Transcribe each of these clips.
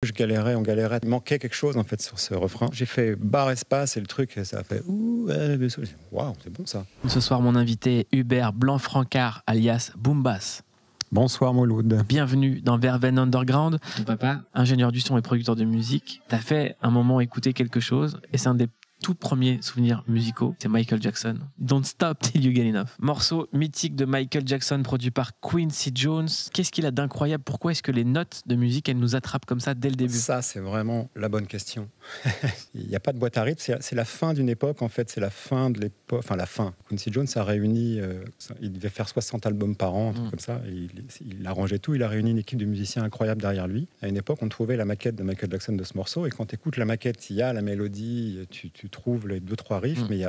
On galérait, il manquait quelque chose en fait sur ce refrain. J'ai fait barre espace et le truc, ça a fait ouh, waouh, c'est bon ça. Ce soir, mon invité est Hubert Blanc-Francard, alias Boombas. Bonsoir Mouloud. Bienvenue dans Verveine Underground. Ton papa, ingénieur du son et producteur de musique, t'as fait un moment écouter quelque chose et c'est un des tout premiers souvenirs musicaux, c'est Michael Jackson. Don't Stop Till You Get Enough. Morceau mythique de Michael Jackson produit par Quincy Jones. Qu'est-ce qu'il a d'incroyable? Pourquoi est-ce que les notes de musique, elles nous attrapent comme ça dès le début? Ça, c'est vraiment la bonne question. Il n'y a pas de boîte à rythme, c'est la fin d'une époque en fait, c'est la fin de l'époque, enfin la fin. Quincy Jones a réuni, il devait faire 60 albums par an, un truc comme ça, et il arrangeait tout, il a réuni une équipe de musiciens incroyable derrière lui. À une époque, on trouvait la maquette de Michael Jackson de ce morceau, et quand tu écoutes la maquette, il y a la mélodie, tu trouves les 2-3 riffs, mais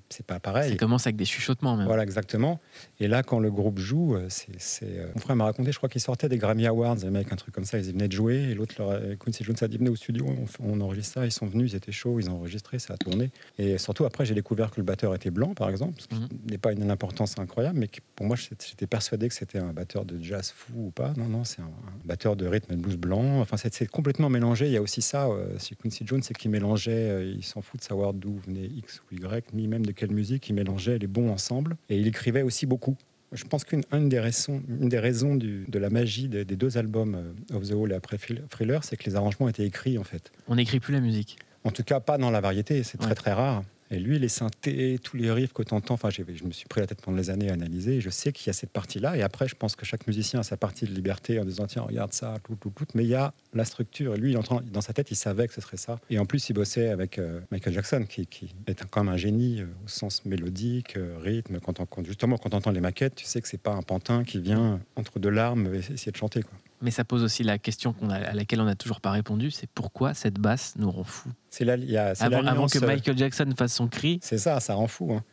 c'est pas pareil. Ça commence avec des chuchotements même. Voilà, exactement. Et là, quand le groupe joue, mon frère m'a raconté, je crois qu'ils sortaient des Grammy Awards, les mecs, un truc comme ça, ils venaient de jouer, et l'autre, Quincy Jones a dit, venez au studio, on enregistre ça, ils sont venus, ils étaient chauds, ils ont enregistré, ça a tourné. Et surtout, après, j'ai découvert que le batteur était blanc, par exemple, ce qui n'est pas une importance incroyable, mais pour moi, j'étais persuadé que c'était un batteur de jazz fou ou pas. Non, c'est un batteur de rythme et de blues blanc. Enfin, c'est complètement mélangé. Il y a aussi ça, chez Quincy Jones, c'est qu'il mélangeait, il s'en fout de savoir d'où venait X ou Y, ni même de quelle musique, il mélangeait les bons ensemble. Et il écrivait aussi beaucoup. Je pense qu'une des raisons de la magie des deux albums, Off the Wall et après Thriller, c'est que les arrangements étaient écrits en fait. On n'écrit plus la musique. En tout cas, pas dans la variété, c'est très très rare. Et lui, les synthés, tous les riffs que tu entends, enfin, je me suis pris la tête pendant des années à analyser, et je sais qu'il y a cette partie-là, et après, je pense que chaque musicien a sa partie de liberté en disant, tiens, regarde ça, tout, mais il y a la structure, et lui, dans sa tête, il savait que ce serait ça. Et en plus, il bossait avec Michael Jackson, qui est quand même un génie au sens mélodique, rythme. Quand tu entends les maquettes, tu sais que c'est pas un pantin qui vient entre deux larmes essayer de chanter, quoi. Mais ça pose aussi la question à laquelle on n'a toujours pas répondu, c'est pourquoi cette basse nous rend fous. Avant que Michael Jackson fasse son cri. C'est ça rend fou. Hein.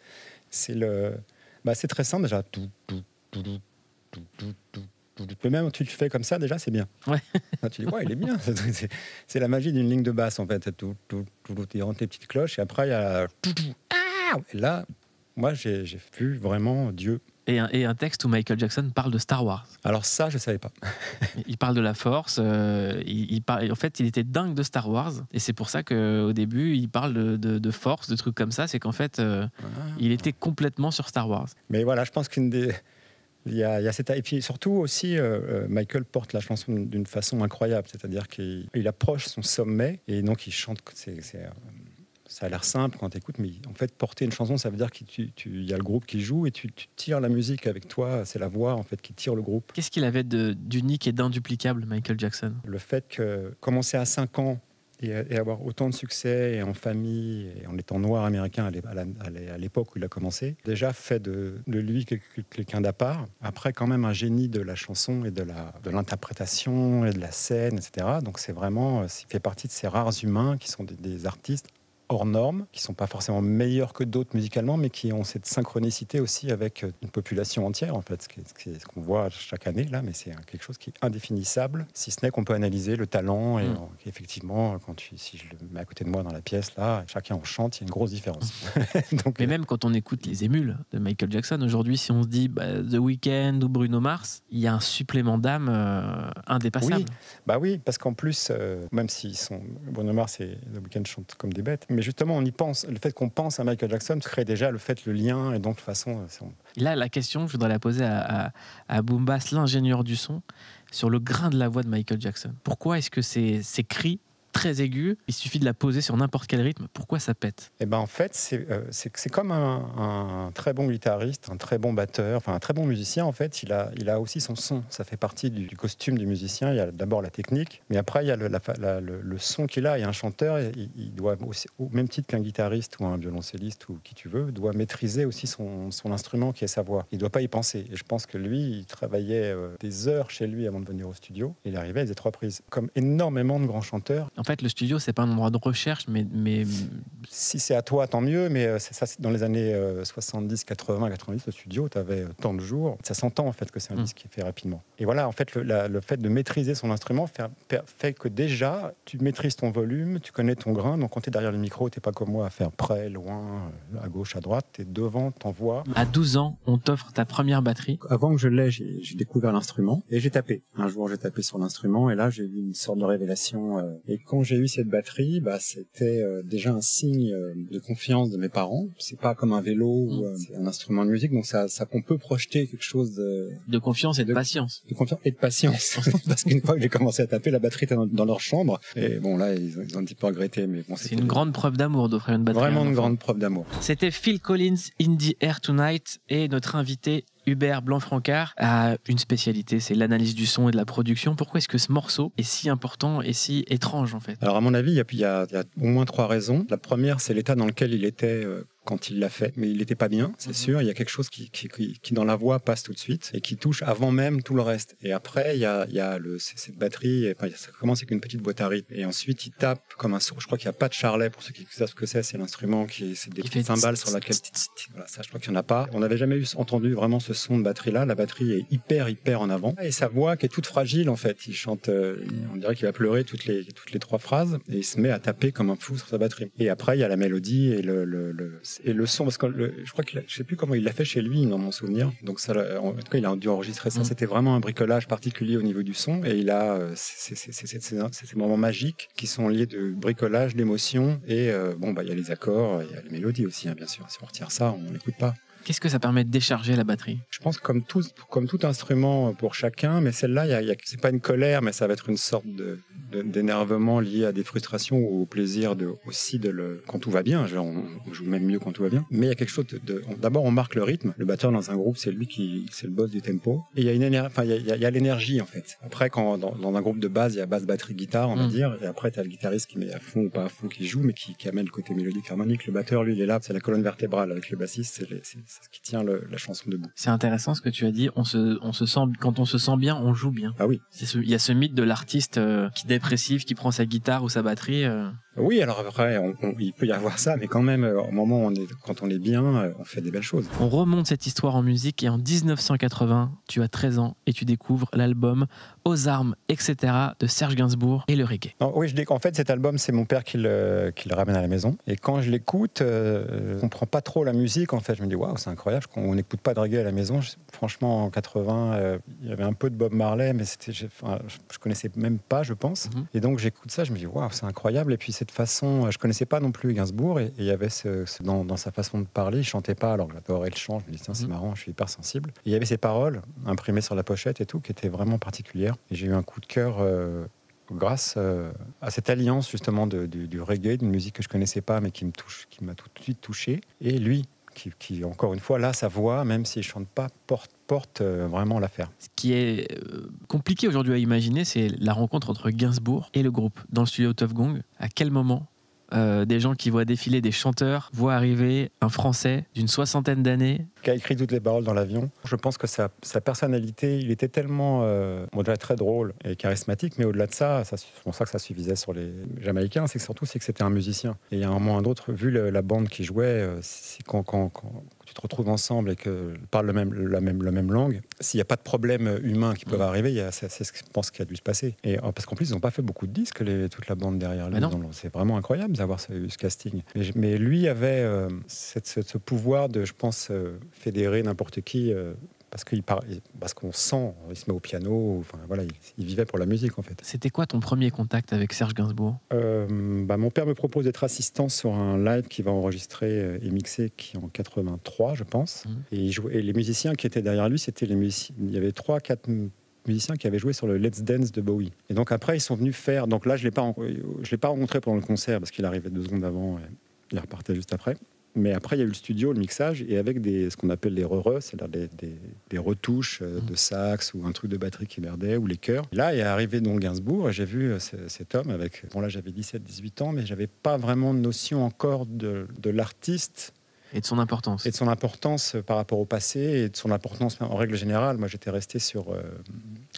C'est très simple déjà. Même tu le fais comme ça déjà, c'est bien. Ouais. Tu dis ouais, il est bien. C'est la magie d'une ligne de basse en fait. Il rentre les petites cloches et après il y a et là, moi j'ai vu vraiment Dieu. Et un texte où Michael Jackson parle de Star Wars. Alors ça, je savais pas. Il parle de la Force. En fait, il était dingue de Star Wars. Et c'est pour ça qu'au début, il parle de Force, de trucs comme ça. C'est qu'en fait, il était complètement sur Star Wars. Mais voilà, je pense il y a cette... Et puis surtout aussi, Michael porte la chanson d'une façon incroyable. C'est-à-dire qu'il approche son sommet et donc il chante... Ça a l'air simple quand tu écoutes, mais en fait, porter une chanson, ça veut dire qu'il y a le groupe qui joue et tu tires la musique avec toi. C'est la voix en fait qui tire le groupe. Qu'est-ce qu'il avait d'unique et d'induplicable, Michael Jackson? Le fait que commencer à 5 ans et avoir autant de succès et en famille et en étant noir américain à l'époque où il a commencé, déjà fait de lui quelqu'un d'à part. Après, quand même un génie de la chanson et de l'interprétation et de la scène, etc. Donc c'est vraiment, il fait partie de ces rares humains qui sont des artistes hors normes, qui ne sont pas forcément meilleurs que d'autres musicalement, mais qui ont cette synchronicité aussi avec une population entière, en fait, ce qu'on voit chaque année, là, mais c'est quelque chose qui est indéfinissable, si ce n'est qu'on peut analyser le talent, et effectivement, si je le mets à côté de moi dans la pièce, là, chacun en chante, il y a une grosse différence. Donc, mais même quand on écoute les émules de Michael Jackson, aujourd'hui, si on se dit The Weeknd ou Bruno Mars, il y a un supplément d'âme indépassable. Oui, parce qu'en plus, même si Bruno Mars et The Weeknd chantent comme des bêtes, mais justement, on y pense. Le fait qu'on pense à Michael Jackson crée déjà le lien, et donc de toute façon... Là, la question, je voudrais la poser à Boombas, l'ingénieur du son, sur le grain de la voix de Michael Jackson. Pourquoi est-ce que ces cris très aigus, il suffit de la poser sur n'importe quel rythme, pourquoi ça pète? En fait, c'est comme un très bon guitariste, un très bon batteur, enfin un très bon musicien, en fait, il a aussi son son. Ça fait partie du costume du musicien. Il y a d'abord la technique, mais après, il y a le son qu'il a. Et un chanteur, il doit aussi, au même titre qu'un guitariste ou un violoncelliste ou qui tu veux, doit maîtriser aussi son instrument qui est sa voix. Il ne doit pas y penser. Et je pense que lui, il travaillait des heures chez lui avant de venir au studio. Il arrivait, il faisait 3 prises. Comme énormément de grands chanteurs. En fait, le studio, c'est pas un endroit de recherche, mais... Si c'est à toi, tant mieux, mais ça, dans les années 70, 80, 90, le studio, tu avais tant de jours. Ça s'entend en fait que c'est un disque qui est fait rapidement. Et voilà, en fait, le fait de maîtriser son instrument fait que déjà, tu maîtrises ton volume, tu connais ton grain. Donc quand tu es derrière le micro, tu n'es pas comme moi à faire près, loin, à gauche, à droite. Tu es devant, t'envoies. À 12 ans, on t'offre ta première batterie. Avant que je l'aie, j'ai découvert l'instrument et j'ai tapé. Un jour, j'ai tapé sur l'instrument et là, j'ai eu une sorte de révélation. Et quand j'ai eu cette batterie, c'était déjà un signe de confiance de mes parents. C'est pas comme un vélo ou c'est un instrument de musique, donc ça on peut projeter quelque chose de confiance et de patience. De confiance et de patience. Parce qu'une fois que j'ai commencé à taper, la batterie était dans leur chambre. Et bon, là, ils ont un petit peu regretté. Mais bon, c'est une grande preuve d'amour d'offrir une batterie. Vraiment une grande preuve d'amour. C'était Phil Collins, In the Air Tonight, et notre invité Hubert Blanc-Francard a une spécialité, c'est l'analyse du son et de la production. Pourquoi est-ce que ce morceau est si important et si étrange en fait? Alors à mon avis, il y a au moins 3 raisons. La première, c'est l'état dans lequel il était quand il l'a fait, mais il n'était pas bien, c'est sûr. Il y a quelque chose qui dans la voix passe tout de suite et qui touche avant même tout le reste. Et après, il y a cette batterie, ça commence avec une petite boîte à rythme et ensuite il tape comme un sourd. Je crois qu'il n'y a pas de charlet, pour ceux qui savent ce que c'est l'instrument c'est des petites cymbales sur laquelle voilà, ça je crois qu'il n'y en a pas. On n'avait jamais entendu vraiment ce son de batterie là. La batterie est hyper en avant et sa voix qui est toute fragile en fait. Il chante, on dirait qu'il va pleurer toutes les 3 phrases et il se met à taper comme un fou sur sa batterie. Et après il y a la mélodie et le son, parce que je crois je sais plus comment il l'a fait chez lui dans mon souvenir, donc ça, en tout cas il a dû enregistrer ça. C'était vraiment un bricolage particulier au niveau du son et il a c'est ces moments magiques qui sont liés de bricolage, d'émotion et il y a les accords, il y a les mélodies aussi bien sûr. Si on retire ça, on n'écoute pas. Qu'est-ce que ça permet de décharger la batterie? Je pense comme tout instrument pour chacun, mais celle-là, c'est pas une colère, mais ça va être une sorte d'énervement lié à des frustrations ou au plaisir quand tout va bien. On joue même mieux quand tout va bien. Mais il y a quelque chose d'abord, on marque le rythme. Le batteur dans un groupe, c'est le boss du tempo. Et il y a il y a l'énergie en fait. Après, quand dans un groupe de base, il y a basse, batterie, guitare, on va dire. Et après, tu as le guitariste qui met à fond ou pas à fond, qui joue, mais qui amène le côté mélodique, harmonique. Le batteur, lui, il est là, c'est la colonne vertébrale. Avec le bassiste, c'est ce qui tient la chanson debout. C'est intéressant ce que tu as dit. On se sent, quand on se sent bien, on joue bien. Ah oui. Il y a ce mythe de l'artiste qui dépressif, qui prend sa guitare ou sa batterie. Oui, alors après, il peut y avoir ça, mais quand même, au moment où quand on est bien, on fait des belles choses. On remonte cette histoire en musique et en 1980, tu as 13 ans et tu découvres l'album Aux armes, etc. de Serge Gainsbourg et le reggae. Non, oui, en fait, cet album, c'est mon père qui le ramène à la maison. Et quand je l'écoute, je comprends pas trop la musique. En fait, je me dis, waouh, c'est incroyable. On n'écoute pas de reggae à la maison. Franchement, en 80, il y avait un peu de Bob Marley, mais je connaissais même pas, je pense. Et donc, j'écoute ça, je me dis, waouh, c'est incroyable. Et puis, cette façon, je connaissais pas non plus Gainsbourg. Et il y avait dans sa façon de parler, il chantait pas, alors que j'adorais le chant. Je me dis, tiens, c'est marrant, je suis hyper sensible. Et il y avait ces paroles imprimées sur la pochette et tout, qui étaient vraiment particulières. Et j'ai eu un coup de cœur grâce à cette alliance justement du reggae, d'une musique que je connaissais pas mais qui m'a tout de suite touché. Et lui, qui encore une fois, là, sa voix, même s'il chante pas, porte vraiment l'affaire. Ce qui est compliqué aujourd'hui à imaginer, c'est la rencontre entre Gainsbourg et le groupe dans le studio Tuff Gong. À quel moment des gens qui voient défiler des chanteurs voient arriver un Français d'une 60aine d'années qui a écrit toutes les paroles dans l'avion. Je pense que sa personnalité, il était tellement déjà très drôle et charismatique, mais au-delà de ça, c'est pour ça que ça suffisait sur les Jamaïcains, c'est que c'était un musicien. Et à un moment ou à un autre, vu la bande qui jouait, quand tu te retrouves ensemble et que parlent la même langue, s'il n'y a pas de problèmes humains qui peuvent arriver, c'est ce que je pense qu'il a dû se passer. Et parce qu'en plus, ils n'ont pas fait beaucoup de disques, toute la bande derrière lui. C'est vraiment incroyable d'avoir ce casting. Mais lui avait ce pouvoir de, je pense, fédérer n'importe qui parce qu'on sent, il se met au piano, enfin voilà, il vivait pour la musique en fait. C'était quoi ton premier contact avec Serge Gainsbourg? Mon père me propose d'être assistant sur un live qu'il va enregistrer et mixer qui en 83 je pense. Et les musiciens qui étaient derrière lui, c'était les musiciens, il y avait 3-4 musiciens qui avaient joué sur le Let's Dance de Bowie. Et donc après ils sont venus faire, donc là je l'ai pas rencontré pendant le concert parce qu'il arrivait 2 secondes avant et il repartait juste après. Mais après, il y a eu le studio, le mixage, et avec ce qu'on appelle les re-re, c'est-à-dire des retouches de sax ou un truc de batterie qui merdait, ou les chœurs. Et là, il est arrivé donc Gainsbourg, et j'ai vu cet homme avec... Bon, là, j'avais 17-18 ans, mais j'avais pas vraiment de notion encore de l'artiste. Et de son importance. Et de son importance par rapport au passé, et de son importance en règle générale. Moi, j'étais resté sur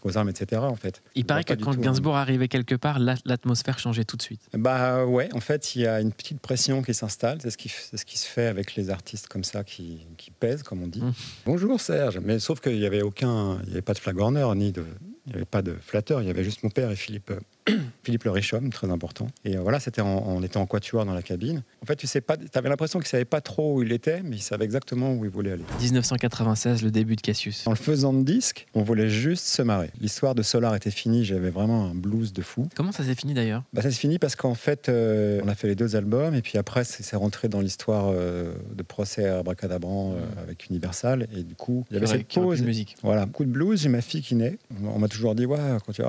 aux armes, etc. En fait. Il paraît que quand Gainsbourg arrivait quelque part, l'atmosphère changeait tout de suite. Bah ouais, en fait, il y a une petite pression qui s'installe. C'est ce qui se fait avec les artistes comme ça qui pèsent, comme on dit. Bonjour Serge. Mais sauf qu'il n'y avait pas de flag Horner, il n'y avait pas de flatteur. Il y avait juste mon père et Philippe le Richomme, très important. Et voilà, on était en quatuor dans la cabine. En fait, tu avais l'impression qu'il ne savait pas trop où il était, mais il savait exactement où il voulait aller. 1996, le début de Cassius. En le faisant de disque, on voulait juste se marrer. L'histoire de Solar était finie, j'avais vraiment un blues de fou. Comment ça s'est fini d'ailleurs ? Ça s'est fini parce qu'en fait, on a fait les 2 albums, et puis après, c'est rentré dans l'histoire de procès à Abracadabran avec Universal, et du coup, il y avait cette pause. Musique. Voilà, beaucoup de blues. J'ai ma fille qui naît. On m'a toujours dit, ouais,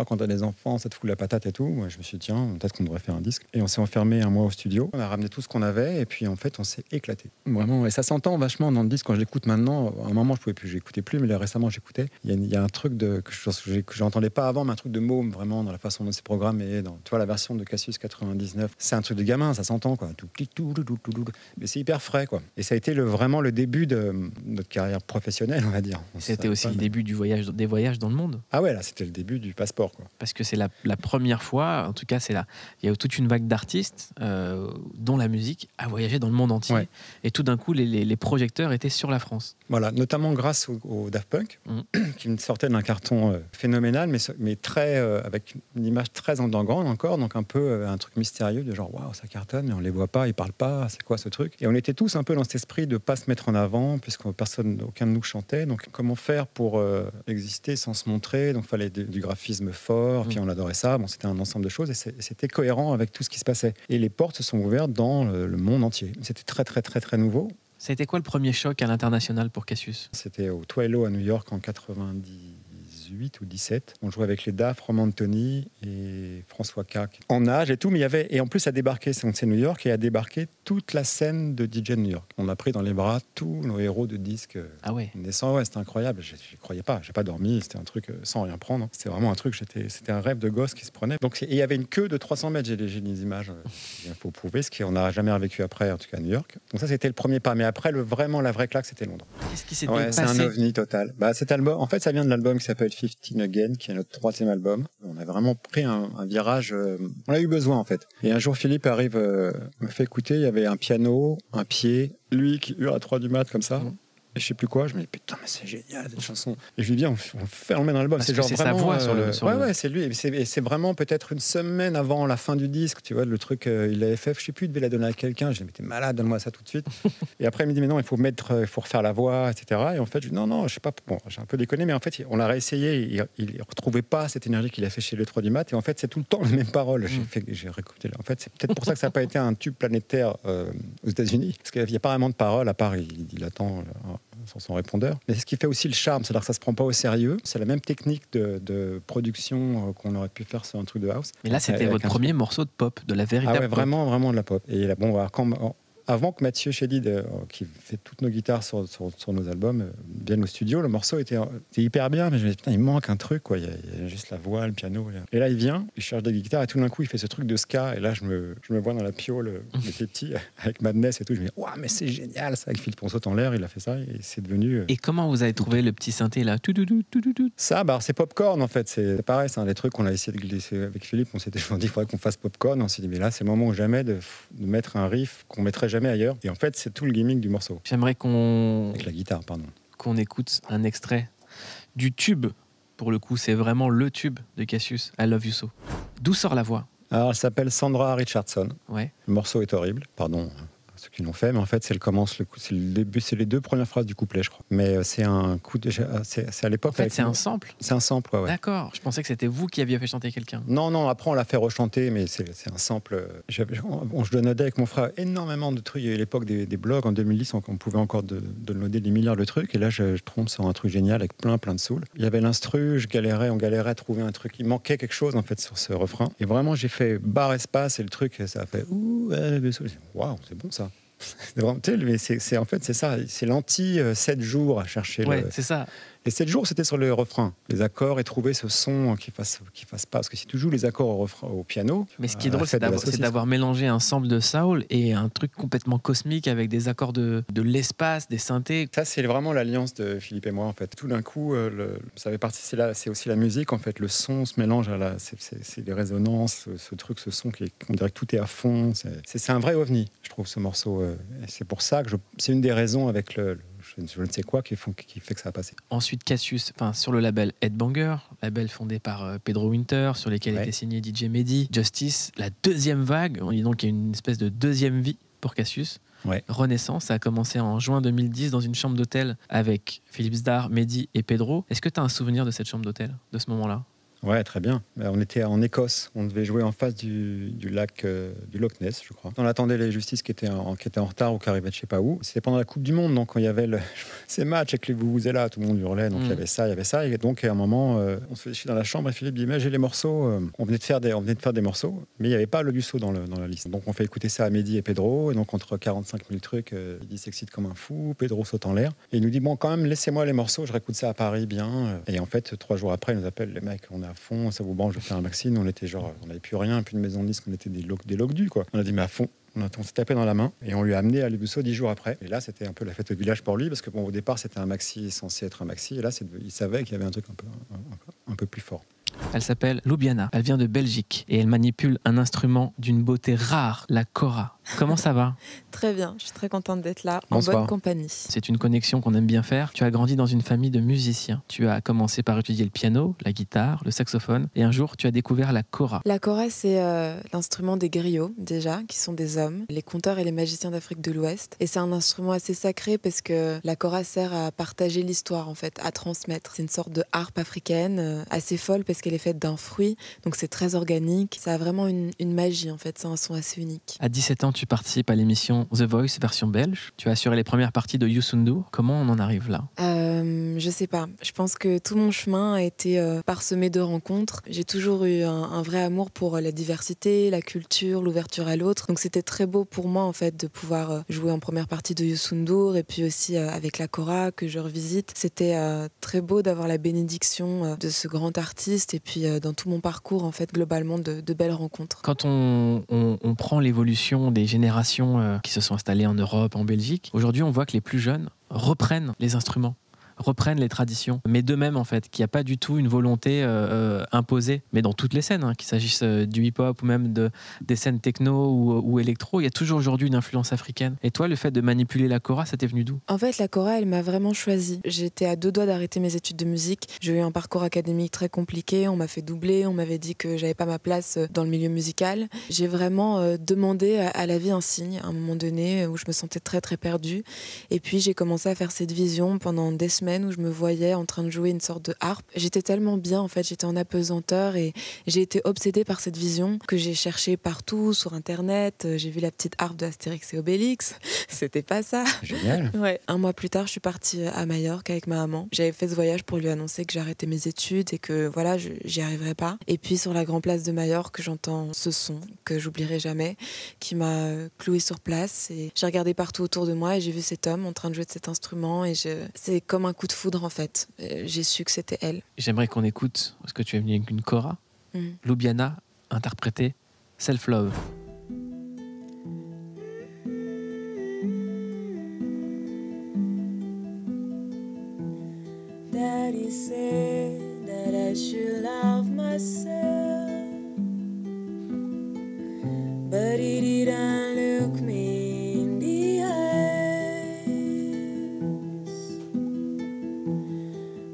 quand t'as des enfants, ça te fout la patate et tout. Moi, je me suis dit, tiens, peut-être qu'on devrait faire un disque. Et on s'est enfermé un mois au studio. On a ramené tout ce qu'on avait, et puis en fait, on s'est éclaté. Vraiment, et ça s'entend vachement dans le disque quand je l'écoute maintenant. À un moment, je pouvais plus, j'écoutais plus, mais là, récemment, j'écoutais. Il y a un truc que je n'entendais pas avant, mais un truc de môme, vraiment, dans la façon dont c'est programmé. Tu vois, la version de Cassius 99, c'est un truc de gamin, ça s'entend, quoi. Mais c'est hyper frais, quoi. Et ça a été vraiment le début de notre carrière professionnelle, on va dire. C'était aussi le début des voyages dans le monde. Ah ouais, là, c'était le début du passeport, quoi. Parce que c'est la première fois, en tout cas, il y a toute une vague d'artistes dont la musique a voyagé dans le monde entier. Ouais. Et tout d'un coup, les projecteurs étaient sur la France. Voilà, notamment grâce au Daft Punk, qui me sortait d'un carton phénoménal, mais très, avec une image très underground encore, donc un peu un truc mystérieux, de genre, waouh, ça cartonne, mais on les voit pas, ils parlent pas, c'est quoi ce truc? Et on était tous un peu dans cet esprit de pas se mettre en avant, puisque aucun de nous chantait. Donc, comment faire pour exister sans se montrer? Donc, il fallait du graphisme fort, puis on adorait ça. Bon, c'était un ensemble de choses, et c'était cohérent avec tout ce qui se passait. Et les portes se sont ouvertes dans le monde entier. C'était très, très, très, très nouveau. Ça a été quoi le premier choc à l'international pour Cassius? C'était au Twilo à New York en 98 ou 17. On jouait avec les DAF, Roman Anthony et François K. En âge et tout, mais il y avait, et en plus, a débarqué, c'est New York, et a débarqué toute la scène de DJ de New York. On a pris dans les bras tous nos héros de disques naissants. Ouais, c'était incroyable. Je n'y croyais pas. J'ai pas dormi. C'était un truc sans rien prendre. C'était vraiment un truc. C'était un rêve de gosse qui se prenait. Donc, et il y avait une queue de 300 mètres. J'ai des images. Il faut prouver ce qu'on n'a jamais revécu après, en tout cas à New York. Donc ça, c'était le premier pas. Mais après, vraiment la vraie claque, c'était Londres. Qu'est-ce qui s'est passé? C'est un ovni total. Cet album, en fait, ça vient de l'album qui s'appelle 15 Again, qui est notre 3e album. On a vraiment pris un virage. On a eu besoin, en fait. Et un jour, Philippe arrive, me fait écouter. Il y avait un piano, un pied, lui qui hurle à 3 du mat comme ça. Et je sais plus quoi, je me dis putain, mais c'est génial cette chanson. Et je lui dis on le met dans l'album. C'est genre vraiment, sa voix sur le. Ouais, c'est lui. Et c'est vraiment peut-être une semaine avant la fin du disque, tu vois, le truc, il l'avait fait, je sais plus, il devait la donner à quelqu'un. Je lui dis mais t'es malade, donne-moi ça tout de suite. Et après il me dit mais non, il faut refaire la voix, etc. Et en fait je dis non, je sais pas, bon, j'ai un peu déconné, mais en fait on l'a réessayé, il retrouvait pas cette énergie qu'il a fait chez les 3 du mat. Et en fait c'est tout le temps les mêmes paroles. J'ai réécouté. En fait c'est peut-être pour ça que ça n'a pas été un tube planétaire aux États-Unis, parce qu'il n'y a pas vraiment de paroles à part il attend. Sur son répondeur. Mais c'est ce qui fait aussi le charme, c'est-à-dire que ça se prend pas au sérieux. C'est la même technique de production qu'on aurait pu faire sur un truc de house. Mais là, c'était votre premier morceau de pop, de la véritable pop. Vraiment, vraiment de la pop. Et là, bon, avant que Mathieu Chédid, qui fait toutes nos guitares sur nos albums, vienne au studio, le morceau était hyper bien, mais je me dis, putain, il manque un truc, quoi. Il y a juste la voix, le piano. Et là, il vient, il cherche des guitares, et tout d'un coup, il fait ce truc de ska. Et là, je me vois dans la piole, j'étais petit, avec Madness et tout. Je me dis, waouh, mais c'est génial, ça. Avec Philippe, on saute en l'air, il a fait ça, et c'est devenu. Et comment vous avez trouvé le petit synthé, là? Ça, c'est Popcorn, en fait. C'est pareil, c'est un des trucs qu'on a essayé de glisser avec Philippe. On s'était dit, il faudrait qu'on fasse Popcorn. On s'est dit, mais là, c'est le moment ou jamais de mettre un riff qu'on mettrait jamais ailleurs. Et en fait, c'est tout le gimmick du morceau. J'aimerais avec la guitare, qu'on écoute un extrait du tube. Pour le coup, c'est vraiment le tube de Cassius, I Love You So. D'où sort la voix? Alors, elle s'appelle Sandra Richardson. Ouais. Le morceau est horrible, pardon ceux qui l'ont fait, mais en fait, c'est le début, c'est les 2 premières phrases du couplet, je crois. Mais c'est un coup de, c'est à l'époque. En fait, c'est un sample. C'est un sample, ouais. D'accord. Je pensais que c'était vous qui aviez fait chanter quelqu'un. Non. Après, on l'a fait rechanter, mais c'est un sample. Je downloadais avec mon frère énormément de trucs. Il y a eu l'époque des blogs en 2010, on pouvait encore downloader des milliards de trucs. Et là, je trompe sur un truc génial avec plein de soul. Il y avait l'instru, on galérait à trouver un truc. Il manquait quelque chose en fait sur ce refrain. Et vraiment, j'ai fait barre espace et le truc, ça a fait waouh, c'est bon ça. C'est vraiment, mais en fait c'est ça, c'est l'anti 7 jours à chercher. Ouais, c'est ça. Et 7 jours, c'était sur le refrain, les accords, et trouver ce son qui fasse pas. Parce que si tu joues les accords au piano... Mais ce qui est drôle, c'est d'avoir mélangé un sample de soul et un truc complètement cosmique avec des accords de l'espace, des synthés. Ça, c'est vraiment l'alliance de Philippe et moi, en fait. Tout d'un coup, ça fait partie, c'est aussi la musique, en fait. Le son se mélange c'est des résonances, ce truc, ce son, on dirait que tout est à fond. C'est un vrai ovni, je trouve, ce morceau. Et c'est pour ça que c'est une des raisons avec je ne sais quoi qui fait que ça a passé. Ensuite, Cassius, sur le label Headbanger, label fondé par Pedro Winter, sur lequel était signé DJ Mehdi, Justice, la deuxième vague, on dit donc qu'il y a une espèce de deuxième vie pour Cassius. Ouais. Renaissance, ça a commencé en juin 2010 dans une chambre d'hôtel avec Philippe Zdar, Mehdi et Pedro. Est-ce que tu as un souvenir de cette chambre d'hôtel, de ce moment-là ? Ouais, très bien. On était en Écosse. On devait jouer en face du lac du Loch Ness, je crois. On attendait les Justices qui étaient en retard ou qui arrivaient de je sais pas où. C'était pendant la Coupe du Monde, donc quand il y avait ces matchs avec les vuvuzelas, tout le monde hurlait. Donc il y avait ça. Et donc à un moment, on se faisait chier dans la chambre et Philippe dit mais j'ai les morceaux. On venait de faire des morceaux, mais il n'y avait pas le Lusso dans la liste. Donc on fait écouter ça à Mehdi et Pedro. Et donc entre 45 000 trucs, il s'excite comme un fou. Pedro saute en l'air et il nous dit bon quand même laissez-moi les morceaux, je réécoute ça à Paris bien. Et en fait 3 jours après, il nous appelle les mecs, on est à fond, ça vous branche, je vais faire un maxi. On était on n'avait plus rien, plus de maison de disque, on était des logdus quoi. On a dit mais à fond. On s'est tapé dans la main et on lui a amené à Lusso 10 jours après. Et là, c'était un peu la fête au village pour lui parce que au départ, c'était un maxi censé être un maxi. Et là, il savait qu'il y avait un truc un peu plus fort. Elle s'appelle Ljubljana, elle vient de Belgique et elle manipule un instrument d'une beauté rare, la kora. Comment ça va ? Très bien, je suis très contente d'être là, Bonsoir. en bonne compagnie. C'est une connexion qu'on aime bien faire. Tu as grandi dans une famille de musiciens. Tu as commencé par étudier le piano, la guitare, le saxophone et un jour tu as découvert la kora. La kora, c'est l'instrument des griots déjà, qui sont des hommes, les conteurs et les magiciens d'Afrique de l'Ouest. Et c'est un instrument assez sacré parce que la kora sert à partager l'histoire en fait, à transmettre. C'est une sorte de harpe africaine assez folle parce qu'elle est faite d'un fruit, donc c'est très organique. Ça a vraiment une magie en fait, c'est un son assez unique. À 17 ans, tu participes à l'émission The Voice version belge. Tu as assuré les premières parties de Youssou N'Dour. Comment on en arrive là ? Je sais pas. Je pense que tout mon chemin a été parsemé de rencontres. J'ai toujours eu un vrai amour pour la diversité, la culture, l'ouverture à l'autre. Donc c'était très beau pour moi en fait de pouvoir jouer en première partie de Youssou N'Dour et puis aussi avec la kora que je revisite. C'était très beau d'avoir la bénédiction de ce grand artiste et puis dans tout mon parcours en fait globalement de belles rencontres. Quand on prend l'évolution des générations qui se sont installées en Europe, en Belgique, aujourd'hui on voit que les plus jeunes reprennent les instruments, reprennent les traditions, mais d'eux-mêmes en fait, qu'il n'y a pas du tout une volonté imposée, mais dans toutes les scènes, qu'il s'agisse du hip-hop ou même des scènes techno ou électro, il y a toujours aujourd'hui une influence africaine. Et toi, le fait de manipuler la kora, ça t'est venu d'où ? En fait, la kora, elle m'a vraiment choisie. J'étais à 2 doigts d'arrêter mes études de musique. J'ai eu un parcours académique très compliqué, on m'a fait doubler, on m'avait dit que j'avais pas ma place dans le milieu musical. J'ai vraiment demandé à la vie un signe, à un moment donné, où je me sentais très très perdue. Et puis j'ai commencé à faire cette vision pendant des semaines où je me voyais en train de jouer une sorte de harpe. J'étais tellement bien, en fait, j'étais en apesanteur et j'ai été obsédée par cette vision que j'ai cherchée partout, sur Internet. J'ai vu la petite harpe de Astérix et Obélix. C'était pas ça. Génial. Ouais. 1 mois plus tard, je suis partie à Majorque avec ma maman. J'avais fait ce voyage pour lui annoncer que j'arrêtais mes études et que voilà, j'y arriverais pas. Et puis sur la grande place de Majorque, j'entends ce son que j'oublierai jamais, qui m'a clouée sur place. Et j'ai regardé partout autour de moi et j'ai vu cet homme en train de jouer de cet instrument et c'est comme un coup de foudre en fait. J'ai su que c'était elle. J'aimerais qu'on écoute, parce que tu es venue avec une kora, Ljubljana, interprétée Self Love. Daddy said that I should love myself, but he didn't look me in the eyes.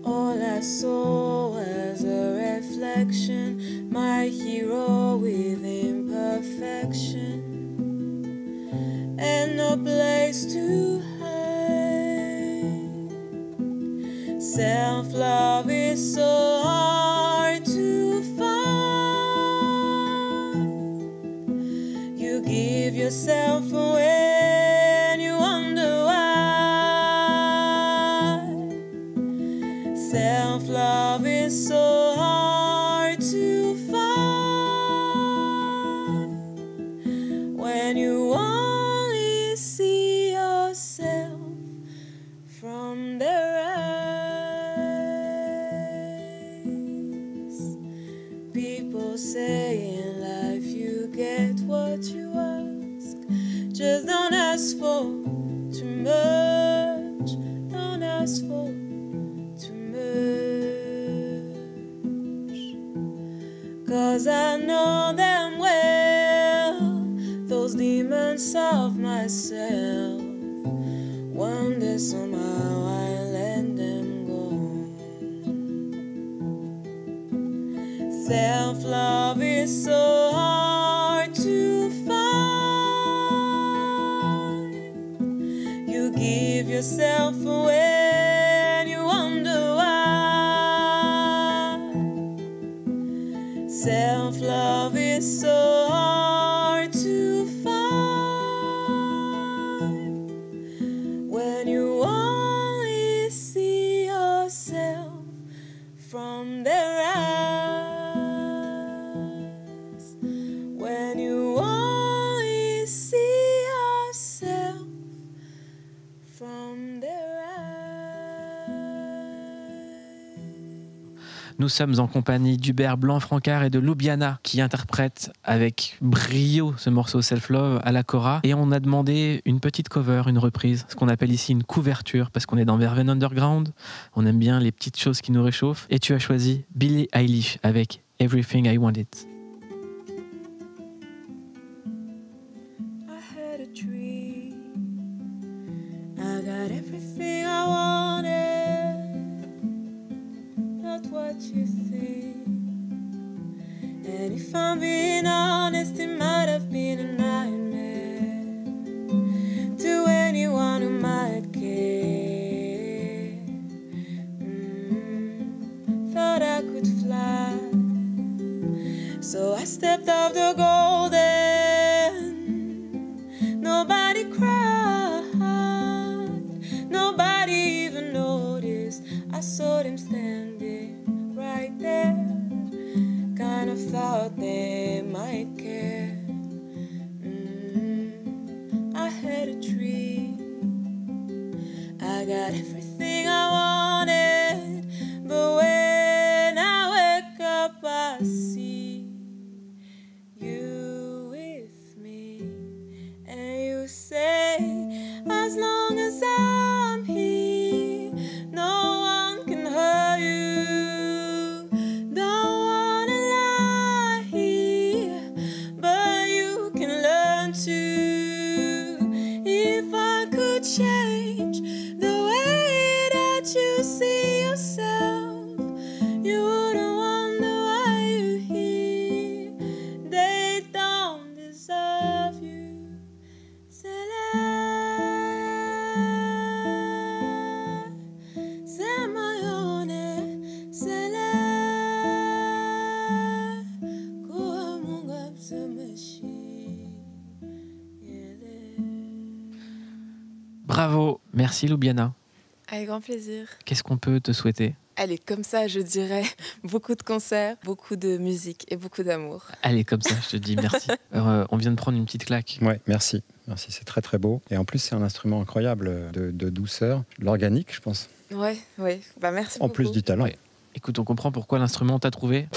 All I saw was a reflection, my hero with imperfection, and no place to hide. Self-love is so hard to find. You give yourself away and you wonder why. Self-love is so hard to find when you only see yourself from their eyes. ask for too much. Don't ask for too much. 'Cause I know them well, those demons of myself. One day somehow I let them go. Self-love is so hard to find. You give yourself away and you wonder why. Self-love is so hard to find when you only see yourself from their eyes. When you only see yourself from their eyes. Nous sommes en compagnie d'Hubert Blanc-Francard et de Loubiana qui interprètent avec brio ce morceau Self-Love à la Cora. Et on a demandé une petite cover, une reprise, ce qu'on appelle ici une couverture, parce qu'on est dans Verven Underground, on aime bien les petites choses qui nous réchauffent. Et tu as choisi Billie Eilish avec Everything I Wanted. I had a dream. I got everything I wanted. Not what you think. And if I'm being honest, it might have been a nightmare to anyone who might care. Thought I could fly, so I stepped off the golden. Nobody cried, nobody even noticed. I saw them standing right there. Kind of thought they might care. I had a dream. I got everything I wanted, but when I wake up, I see you with me, and you say, as long as I'm here, no one can hurt you. Don't wanna lie here, but you can learn to. If I could change the way that you see yourself, you wouldn't wonder why you're here. They don't deserve you. C'est mayone, c'est Bravo, merci Loubiana. Avec grand plaisir. Qu'est-ce qu'on peut te souhaiter? Allez, comme ça, je dirais beaucoup de concerts, beaucoup de musique et beaucoup d'amour. Allez, comme ça, je te dis merci. On vient de prendre une petite claque. Ouais, merci. Merci, c'est très très beau. Et en plus, c'est un instrument incroyable de douceur, l'organique, je pense. Ouais. Bah, merci En beaucoup. plus du talent. Ouais. Écoute, on comprend pourquoi l'instrument t'a trouvé.